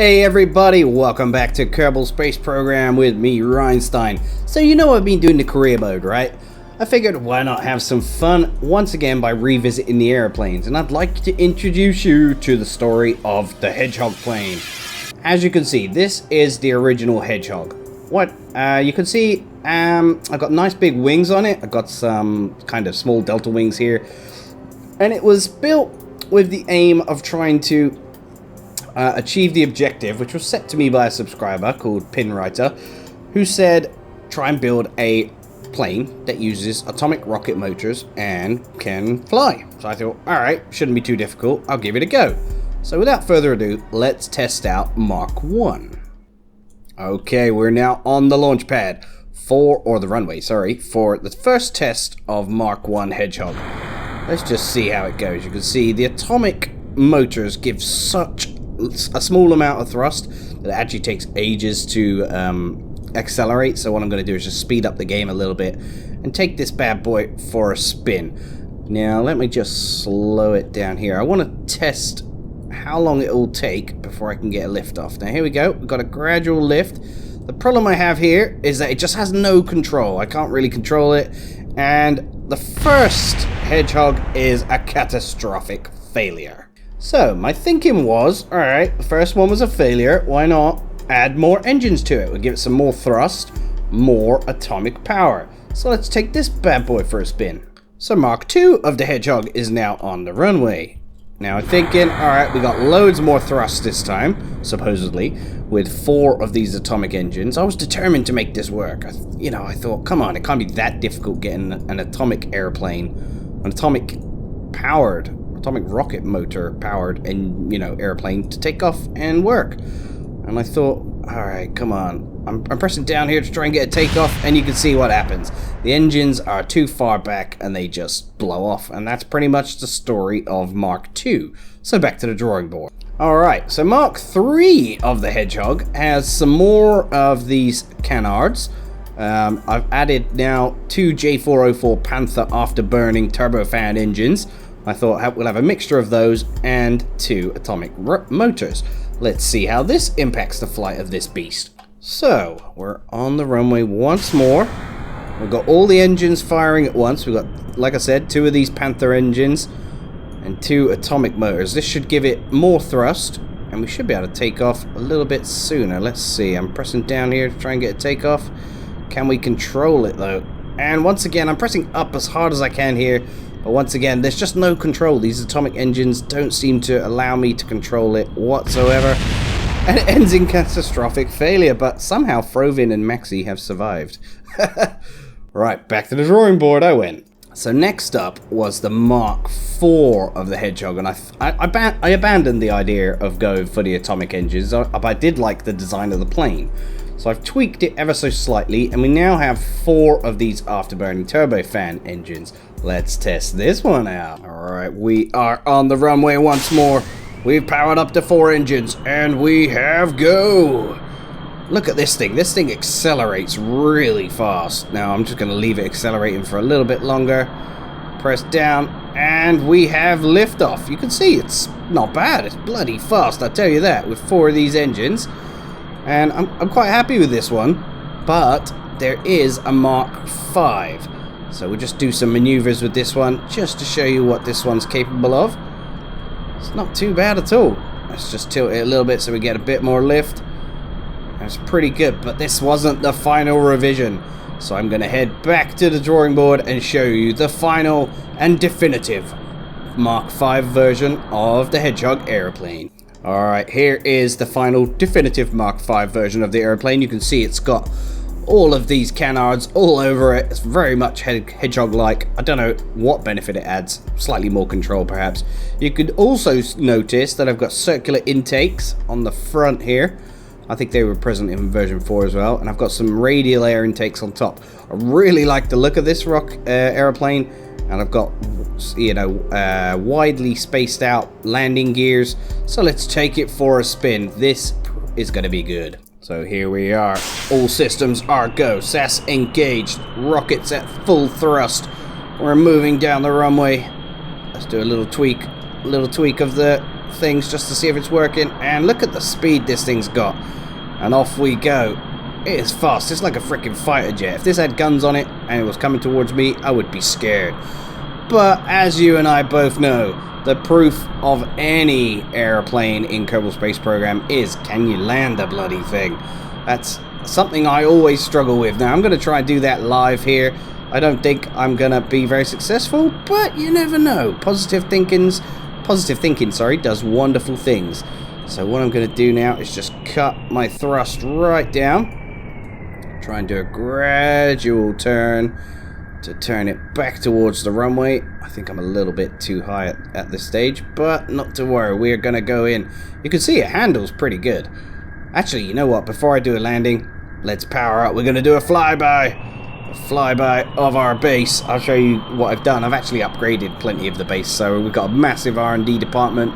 Hey everybody, welcome back to Kerbal Space Program with me, REinstein. So you know I've been doing the career mode, right? I figured why not have some fun once again by revisiting the airplanes, and I'd like to introduce you to the story of the Hedgehog plane. As you can see, this is the original Hedgehog. What you can see, I've got nice big wings on it. I've got some kind of small delta wings here, and it was built with the aim of trying to achieve the objective, which was set to me by a subscriber called Pinwriter, who said try and build a plane that uses atomic rocket motors and can fly. So I thought, alright, shouldn't be too difficult, I'll give it a go. So without further ado, let's test out Mark 1. Okay, we're now on the launch pad for the the first test of Mark 1 Hedgehog. Let's just see how it goes. You can see the atomic motors give such a small amount of thrust that it actually takes ages to accelerate. So what I'm going to do is just speed up the game a little bit and take this bad boy for a spin. Now let me just slow it down here. I want to test how long it will take before I can get a lift off. Now here we go, we've got a gradual lift. The problem I have here is that it just has no control. I can't really control it, and the first Hedgehog is a catastrophic failure. So, my thinking was, alright, the first one was a failure, why not add more engines to it? We'll give it some more thrust, more atomic power. So let's take this bad boy for a spin. So Mark 2 of the Hedgehog is now on the runway. Now I'm thinking, alright, we got loads more thrust this time, supposedly, with 4 of these atomic engines. I was determined to make this work. I thought, come on, it can't be that difficult getting an atomic airplane, an atomic rocket motor powered airplane to take off and work. And I thought, alright, come on, I'm pressing down here to try and get a takeoff, and you can see what happens. The engines are too far back and they just blow off, and that's pretty much the story of Mark 2. So back to the drawing board. Alright, so Mark 3 of the Hedgehog has some more of these canards. I've added now 2 J404 Panther afterburning turbofan engines. I thought we'll have a mixture of those and 2 atomic motors. Let's see how this impacts the flight of this beast. So, we're on the runway once more. We've got all the engines firing at once. We've got, like I said, 2 of these Panther engines and 2 atomic motors. This should give it more thrust, and we should be able to take off a little bit sooner. Let's see, I'm pressing down here to try and get a takeoff. Can we control it though? And once again, I'm pressing up as hard as I can here. But once again, there's just no control. These atomic engines don't seem to allow me to control it whatsoever. And it ends in catastrophic failure, but somehow Frovin and Maxi have survived. Right, back to the drawing board I went. So next up was the Mark 4 of the Hedgehog, and I abandoned the idea of going for the atomic engines, but I did like the design of the plane. So I've tweaked it ever so slightly, and we now have 4 of these afterburning turbofan engines. Let's test this one out. Alright, we are on the runway once more. We've powered up to 4 engines, and we have go! Look at this thing. This thing accelerates really fast. Now I'm just going to leave it accelerating for a little bit longer. Press down, and we have liftoff. You can see it's not bad. It's bloody fast, I'll tell you that, with 4 of these engines. And I'm quite happy with this one, but there is a Mark 5. So we'll just do some maneuvers with this one, just to show you what this one's capable of. It's not too bad at all. Let's just tilt it a little bit so we get a bit more lift. That's pretty good, but this wasn't the final revision. So I'm going to head back to the drawing board and show you the final and definitive Mark 5 version of the Hedgehog airplane. Alright, here is the final definitive Mark 5 version of the airplane. You can see it's got all of these canards all over it. It's very much Hedgehog-like. I don't know what benefit it adds. Slightly more control, perhaps. You could also notice that I've got circular intakes on the front here. I think they were present in version 4 as well. And I've got some radial air intakes on top. I really like the look of this airplane. And I've got, widely spaced out landing gears. So let's take it for a spin. This is going to be good. So here we are. All systems are go. SAS engaged. Rockets at full thrust. We're moving down the runway. Let's do a little tweak of the things just to see if it's working. And look at the speed this thing's got. And off we go. It is fast. It's like a freaking fighter jet. If this had guns on it and it was coming towards me, I would be scared. But as you and I both know, the proof of any airplane in Kerbal Space Program is, can you land the bloody thing? That's something I always struggle with. Now, I'm going to try and do that live here. I don't think I'm going to be very successful, but you never know. Positive thinking, does wonderful things. So what I'm going to do now is just cut my thrust right down. Try and do a gradual turn to turn it back towards the runway. I think I'm a little bit too high at this stage, but not to worry, we're going to go in. You can see it handles pretty good. Actually, you know what, before I do a landing, let's power up. We're going to do a flyby. A flyby of our base. I'll show you what I've done. I've actually upgraded plenty of the base, so we've got a massive R&D department,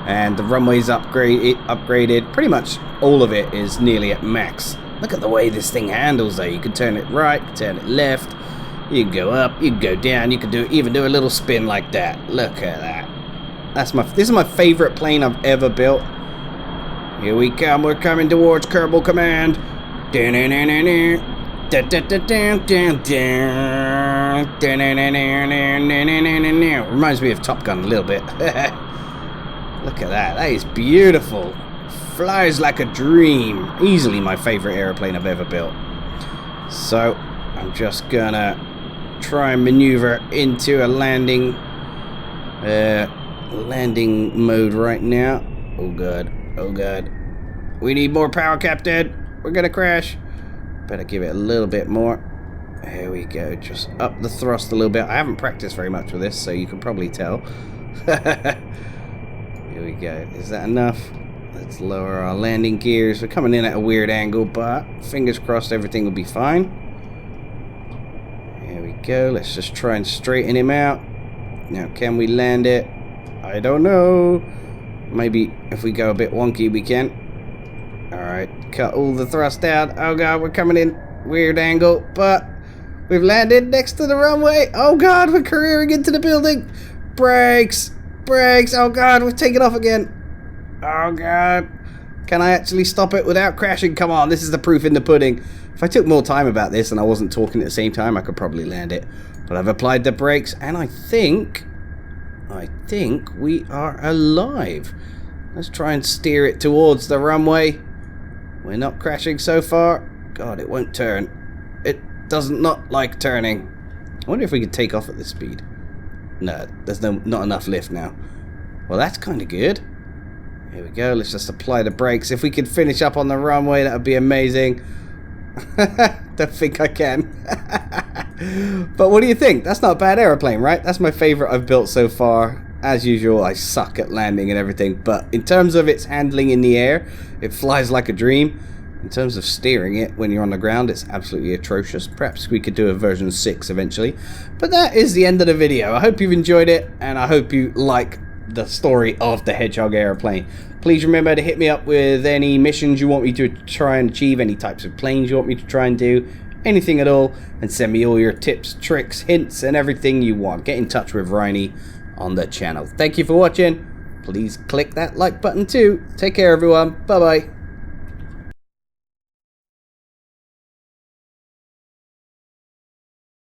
and the runway's upgraded. Pretty much all of it is nearly at max. Look at the way this thing handles though. You can turn it right, turn it left, you can go up, you can go down, you can even do a little spin like that. Look at that. This is my favorite plane I've ever built. Here we come, we're coming towards Kerbal Command. Reminds me of Top Gun a little bit. Look at that, that is beautiful. Flies like a dream. Easily my favorite airplane I've ever built. So I'm just gonna try and maneuver into a landing mode right now. Oh god, oh god. We need more power, Captain. We're gonna crash. Better give it a little bit more. There we go, just up the thrust a little bit. I haven't practiced very much with this, so you can probably tell. Here we go, is that enough? Let's lower our landing gears. We're coming in at a weird angle, but fingers crossed everything will be fine. Here we go. Let's just try and straighten him out. Now, can we land it? I don't know. Maybe if we go a bit wonky, we can. Alright, cut all the thrust out. Oh god, we're coming in weird angle, but we've landed next to the runway. Oh god, we're careering into the building. Brakes! Brakes! Oh god, we've taken off again. Oh god, can I actually stop it without crashing? Come on, this is the proof in the pudding. If I took more time about this and I wasn't talking at the same time, I could probably land it. But I've applied the brakes and I think we are alive. Let's try and steer it towards the runway. We're not crashing so far. God, it won't turn. It does not like turning. I wonder if we could take off at this speed. No, there's not enough lift now. Well, that's kind of good. Here we go, let's just apply the brakes. If we could finish up on the runway, that would be amazing. Don't think I can. But what do you think? That's not a bad aeroplane, right? That's my favorite I've built so far. As usual, I suck at landing and everything, but in terms of its handling in the air, it flies like a dream. In terms of steering it when you're on the ground, it's absolutely atrocious. Perhaps we could do a version 6 eventually. But that is the end of the video. I hope you've enjoyed it, and I hope you like the story of the Hedgehog airplane. Please remember to hit me up with any missions you want me to try and achieve, any types of planes you want me to try and do, anything at all, and send me all your tips, tricks, hints, and everything you want. Get in touch with Reiny on the channel. Thank you for watching. Please click that like button too. Take care, everyone. Bye bye.